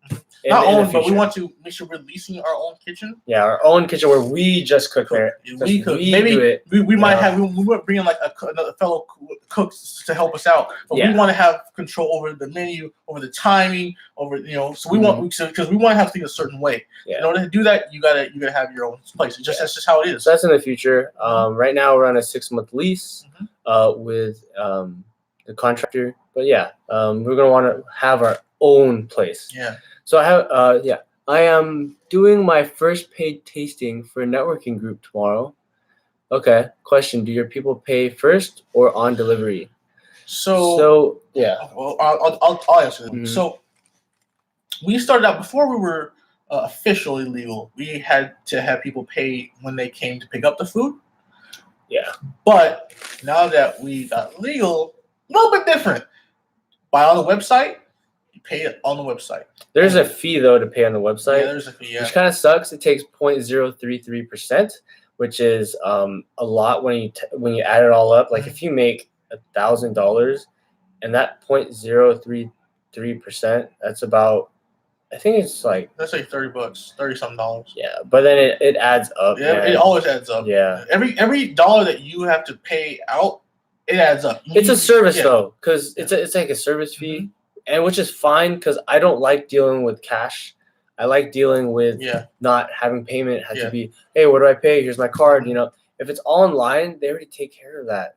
Not own, but we want to make sure we're leasing our own kitchen. Yeah, our own kitchen where we just cook there. We cook. Maybe we might have. We might bring in like another fellow cooks to help us out. But we want to have control over the menu, over the timing, over So we want because we want to have things a certain way. Yeah. In order to do that, you gotta have your own place. That's just how it is. So that's in the future. Right now we're on a 6-month lease with the contractor. But we're gonna want to have our own place. Yeah. So I am doing my first paid tasting for a networking group tomorrow. Okay. Question: do your people pay first or on delivery? So Well, I'll answer them. So we started out before we were officially legal. We had to have people pay when they came to pick up the food. Yeah. But now that we got legal, a little bit different. Buy on the website. You pay it on the website. There's a fee though to pay on the website. Yeah, there's a fee. Yeah. Which kind of sucks. It takes 0.033%, which is a lot when you add it all up. Like if you make $1,000, and that 0.033%, that's about, I think it's like that's like $30, $30-something. Yeah, but then it adds up. Yeah, it always adds up. Yeah. Every dollar that you have to pay out, it adds up. It's a service though, because it's like a service fee. And which is fine because I don't like dealing with cash. I like dealing with not having payment. It has to be, hey, what do I pay? Here's my card. If it's all online, they already take care of that.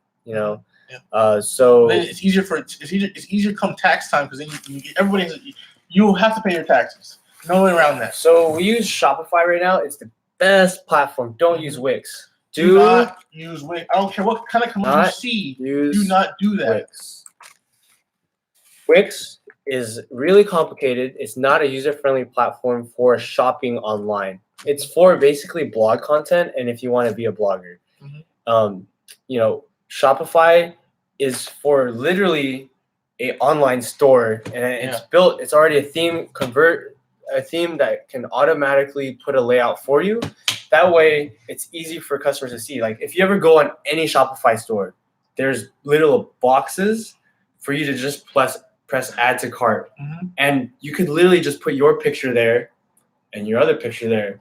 So it's easier come tax time because then you have to pay your taxes. No way around that. So we use Shopify right now. It's the best platform. Don't use Wix. Do not use Wix. I don't care what kind of commercial you see. Do not do that. Wix is really complicated. It's not a user-friendly platform for shopping online. It's for basically blog content, and if you want to be a blogger, Shopify is for literally a online store, and it's built. It's already a theme that can automatically put a layout for you. That way, it's easy for customers to see. Like if you ever go on any Shopify store, there's little boxes for you to just press add to cart. And you could literally just put your picture there and your other picture there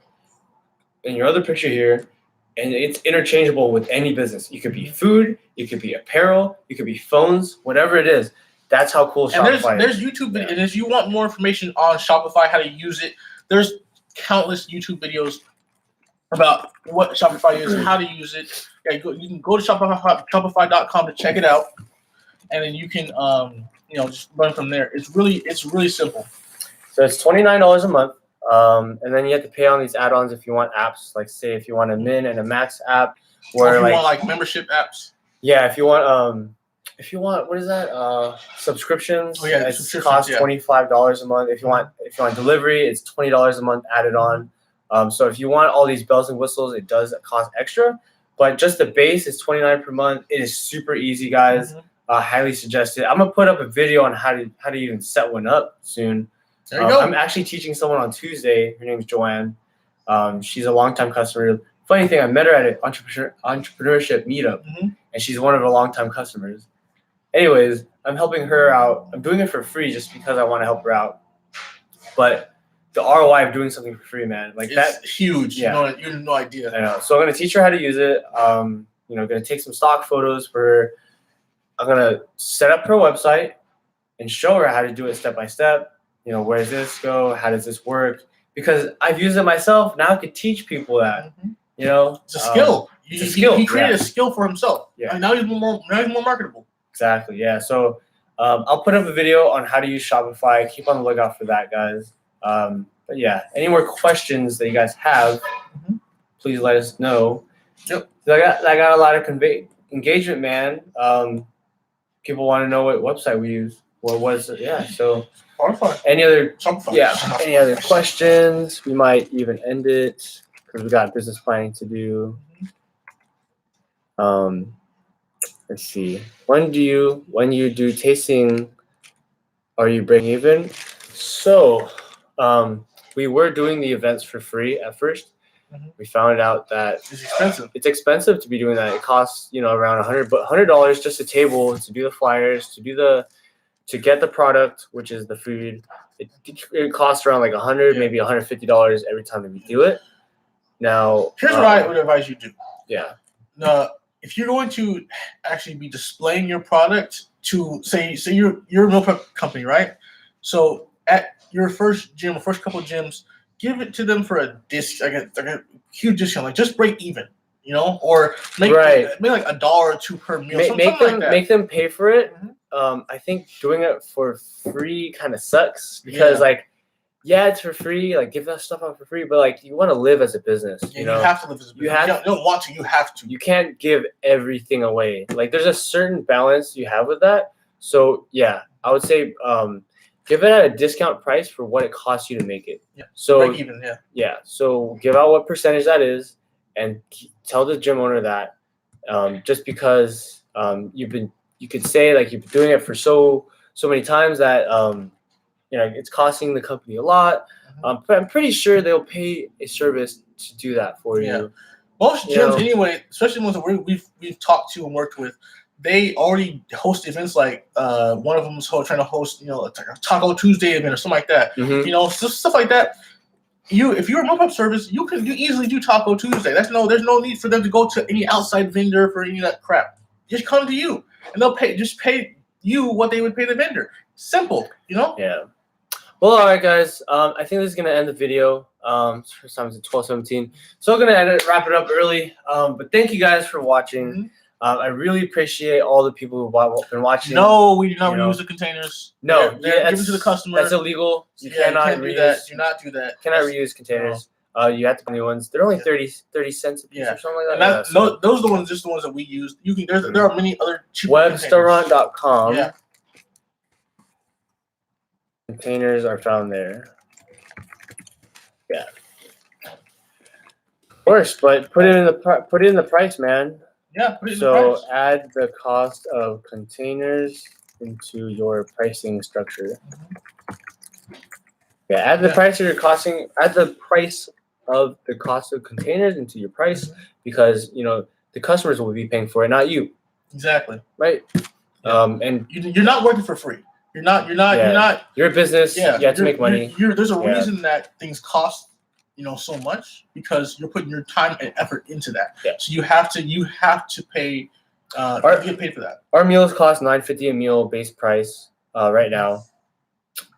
and your other picture here. And it's interchangeable with any business. You could be food, you could be apparel, you could be phones, whatever it is. That's how cool Shopify is. There's YouTube videos. And if you want more information on Shopify, how to use it, there's countless YouTube videos about what Shopify is, how to use it. Yeah, you can go to Shopify.com to check it out. And then you can just run from there. It's really simple. So it's $29 a month, and then you have to pay on these add-ons if you want apps. Like say if you want a min and a max app, or if you want like membership apps. Yeah, if you want what is that? Subscriptions. Oh yeah, it costs $25 a month. If you want delivery, it's $20 a month added on. So if you want all these bells and whistles, it does cost extra. But just the base is $29 per month. It is super easy, guys. Highly suggested. I'm gonna put up a video on how to even set one up soon. There you go. I'm actually teaching someone on Tuesday. Her name is Joanne. She's a longtime customer. Funny thing, I met her at an entrepreneurship meetup, and she's one of our longtime customers. Anyways, I'm helping her out. I'm doing it for free just because I want to help her out. But the ROI of doing something for free, man, like that's huge. Yeah. You have no idea. I know. So I'm gonna teach her how to use it. Gonna take some stock photos for her. I'm gonna set up her website and show her how to do it step by step. Where does this go? How does this work? Because I've used it myself. Now I could teach people that. It's a skill. It's a skill. He created a skill for himself. Yeah. And now he's more marketable. Exactly. Yeah. So I'll put up a video on how to use Shopify. Keep on the lookout for that, guys. But yeah, any more questions that you guys have, please let us know. Yep. So I got a lot of engagement, man. People want to know what website we use. What was it? Yeah. So any other questions? We might even end it because we got business planning to do. Let's see. When you do tasting, are you breaking even? So we were doing the events for free at first, we found out that it's expensive. It's expensive to be doing that. It costs around $100 just a table to do the flyers, to get the product, which is the food. It costs around like $100, maybe $150 every time that we do it. Now, here's what I would advise you do. Yeah. If you're going to actually be displaying your product to say you're a meal prep company, right? So at your first gym, first couple of gyms, give it to them for a huge discount, like just break even, or make like $1 or $2 per meal. Make them pay for it. I think doing it for free kind of sucks because it's for free. Like give that stuff out for free, but you want to live as a business. You have to live as a business. You don't want to. You have to. You can't give everything away. Like there's a certain balance you have with that. So yeah, I would say give it at a discount price for what it costs you to make it. Yeah. So break even. Yeah. Yeah. So give out what percentage that is, and tell the gym owner that. Just because you could say you've been doing it for so many times that it's costing the company a lot. But I'm pretty sure they'll pay a service to do that for you. Most gyms anyway, especially ones that we've talked to and worked with, they already host events like one of them is trying to host a Taco Tuesday event or something like that. Stuff like that. If you're a meal prep service, you easily do Taco Tuesday. There's no need for them to go to any outside vendor for any of that crap. Just come to you, and they'll pay you what they would pay the vendor. Simple, Yeah. Well, all right, guys. I think this is gonna end the video. First time it's at 12:17, so I'm gonna wrap it up early. But thank you guys for watching. I really appreciate all the people who've been watching. No, we do not reuse the containers. No, they're given to the customer. That's illegal. You cannot do that. Do not do that. Cannot reuse containers. You have to buy new ones. They're only 30 cents a piece or something like that. Those are the ones, just the ones that we use. There are many other cheaper Webstaurant.com. Yeah. Containers are found there. Yeah. Of course, but put it in the price, man. Yeah, put it in the price. So add the cost of containers into your pricing structure. Yeah, add the price of the cost of containers into your price because the customers will be paying for it, not you. Exactly. Right. And you're not working for free. You're not. You're a business. Yeah. You have to make money. There's a reason that things cost so much because you're putting your time and effort into that. Yeah. So you have to pay. Get paid for that. Our meals cost $9.50 a meal base price right now.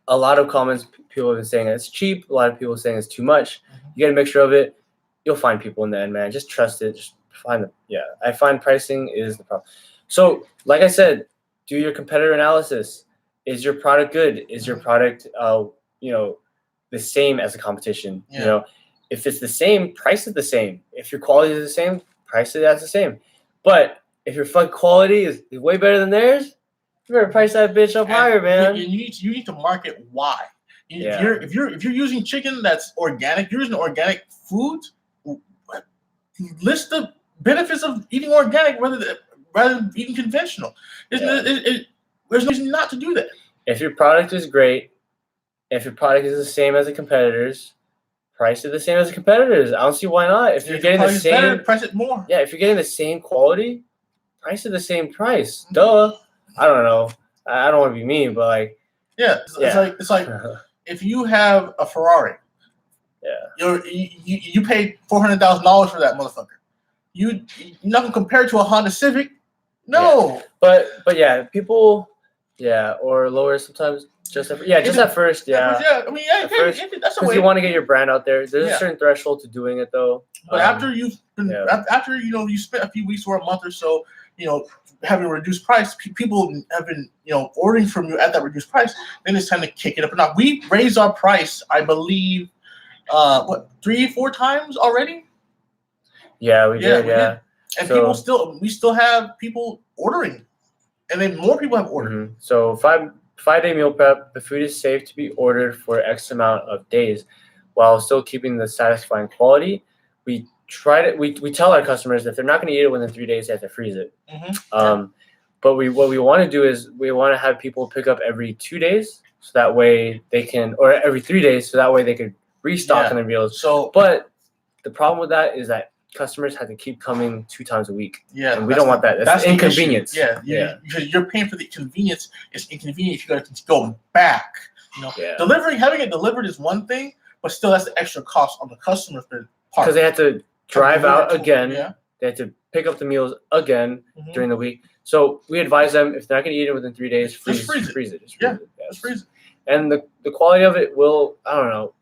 A lot of comments, people have been saying it's cheap. A lot of people are saying it's too much. You get a mixture of it. You'll find people in the end, man. Just trust it. Just find them. Yeah, I find pricing is the problem. So, like I said, do your competitor analysis. Is your product good? Is your product, the same as the competition? Yeah. If it's the same, price it the same. If your quality is the same, price it as the same. But if your quality is way better than theirs, you better price that bitch up higher, man. You need to market why. If you're using chicken that's organic, you're using organic food. List the benefits of eating organic rather than eating conventional. There's no reason not to do that. If your product is great, if your product is the same as the competitors, price it the same as the competitors. I don't see why not. If you're getting the same, better, price it more. Yeah, if you're getting the same quality, price it the same price. Duh. I don't know. I don't want to be mean, but it's like if you have a Ferrari, you paid $400,000 for that motherfucker. You're not gonna compare it to a Honda Civic. No. Yeah. But yeah, people, or lower sometimes. Just at first. I mean, that's a way. Because you want to get your brand out there. There's a certain threshold to doing it, though. But after you spent a few weeks or a month or so, having a reduced price, people have been ordering from you at that reduced price. Then it's time to kick it up. Now we raised our price, I believe, 3-4 times already. Yeah, we did. Yeah, and we still have people ordering, and then more people have ordered. Mm-hmm. So 5-day meal prep. The food is safe to be ordered for X amount of days, while still keeping the satisfying quality. We tell our customers if they're not going to eat it within 3 days, they have to freeze it. Mm-hmm. But what we want to do is we want to have people pick up every 2 days, so that way they can, or every 3 days, so that way they could restock on their meals. So, but the problem with that is that customers have to keep coming 2 times a week. Yeah, and we don't want that. That's inconvenience. Because you're paying for the convenience. It's inconvenient. You got to go back. Having it delivered is one thing, but still that's the extra cost on the customer's part. Because they have to drive out again. They have to pick up the meals again during the week. So we advise them, if they're not going to eat it within 3 days, freeze it. Just freeze it. And the quality of it will, I don't know.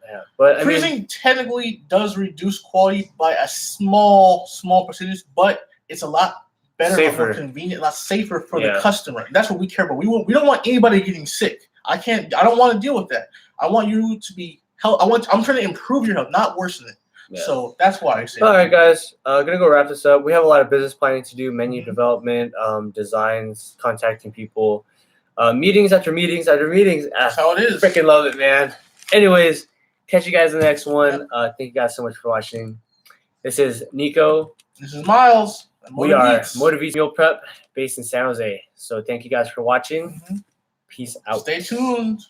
Yeah, but freezing technically does reduce quality by a small percentage, but it's a lot better, more convenient, a lot safer for the customer. That's what we care about. We don't want anybody getting sick. I don't want to deal with that. I want you to be healthy. I'm trying to improve your health, not worsen it. Yeah. So that's why I say. All right, guys. Gonna go wrap this up. We have a lot of business planning to do, menu development, designs, contacting people, meetings after meetings after meetings. That's how it is. Freaking love it, man. Anyways, catch you guys in the next one. Thank you guys so much for watching. This is Nico. This is Miles. We are Motiveats Meal Prep based in San Jose. So thank you guys for watching. Peace out. Stay tuned.